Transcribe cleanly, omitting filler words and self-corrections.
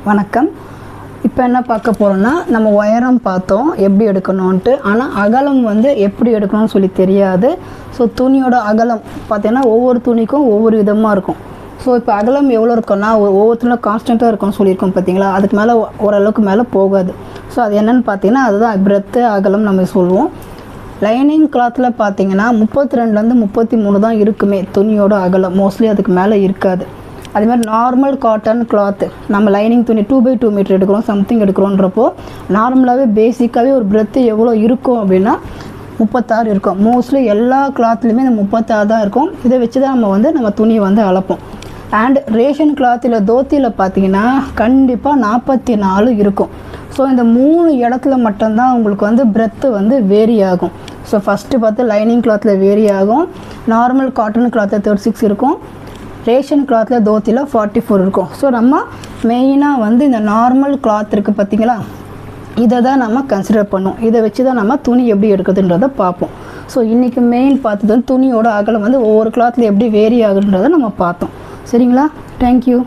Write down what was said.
வணக்கம். இப்போ என்ன பார்க்க போகிறோன்னா, நம்ம உயரம் பார்த்தோம் எப்படி எடுக்கணும்ன்ட்டு. ஆனால் அகலம் வந்து எப்படி எடுக்கணும்னு சொல்லி தெரியாது. ஸோ துணியோட அகலம் பார்த்தீங்கன்னா ஒவ்வொரு துணிக்கும் ஒவ்வொரு விதமாக இருக்கும். ஸோ இப்போ அகலம் எவ்வளோ இருக்குன்னா ஒவ்வொருத்தரும் கான்ஸ்டண்ட்டாக இருக்கும்னு சொல்லியிருக்கோம் பார்த்தீங்களா, அதுக்கு மேலே ஓரளவுக்கு மேலே போகாது. ஸோ அது என்னென்னு பார்த்தீங்கன்னா அதுதான் பிரெத்து அகலம் நம்ம சொல்லுவோம். லைனிங் கிளாத்தில் பார்த்தீங்கன்னா 32லேருந்து 33 தான் இருக்குமே துணியோட அகலம், மோஸ்ட்லி அதுக்கு மேலே இருக்காது. அதுமாதிரி நார்மல் காட்டன் கிளாத்து நம்ம லைனிங் துணி 2x2 மீட்டர் எடுக்கிறோம் சம்திங் எடுக்கிறோன்றப்போ நார்மலாகவே பேசிக்காகவே ஒரு பிரெத்து எவ்வளோ இருக்கும் அப்படின்னா 36 இருக்கும். மோஸ்ட்லி எல்லா கிளாத்லையுமே இந்த 36 தான் இருக்கும். இதை வச்சு தான் நம்ம துணியை அளப்போம். அண்ட் ரேஷன் கிளாத்தில் தோத்தியில் பார்த்தீங்கன்னா கண்டிப்பாக 44 இருக்கும். ஸோ இந்த 3 இடத்துல மட்டும்தான் உங்களுக்கு பிரெத்து வேரி ஆகும். ஸோ ஃபஸ்ட்டு பார்த்து லைனிங் கிளாத்தில் வேரி ஆகும், நார்மல் காட்டன் கிளாத்தில் 36 இருக்கும், ரேஷன் கிளாத்தில் தோத்தியில் 44 இருக்கும். ஸோ நம்ம மெயினாக இந்த நார்மல் கிளாத் இருக்குது பார்த்திங்களா, இதை தான் நம்ம கன்சிடர் பண்ணோம். இதை வச்சு தான் நம்ம துணி எப்படி எடுக்குதுன்றதை பார்ப்போம். ஸோ இன்றைக்கி மெயின் பார்த்தது துணியோட அகலம் ஒவ்வொரு கிளாத்தில் எப்படி வேரி ஆகுன்றதை நம்ம பார்த்தோம். சரிங்களா? தேங்க்யூ.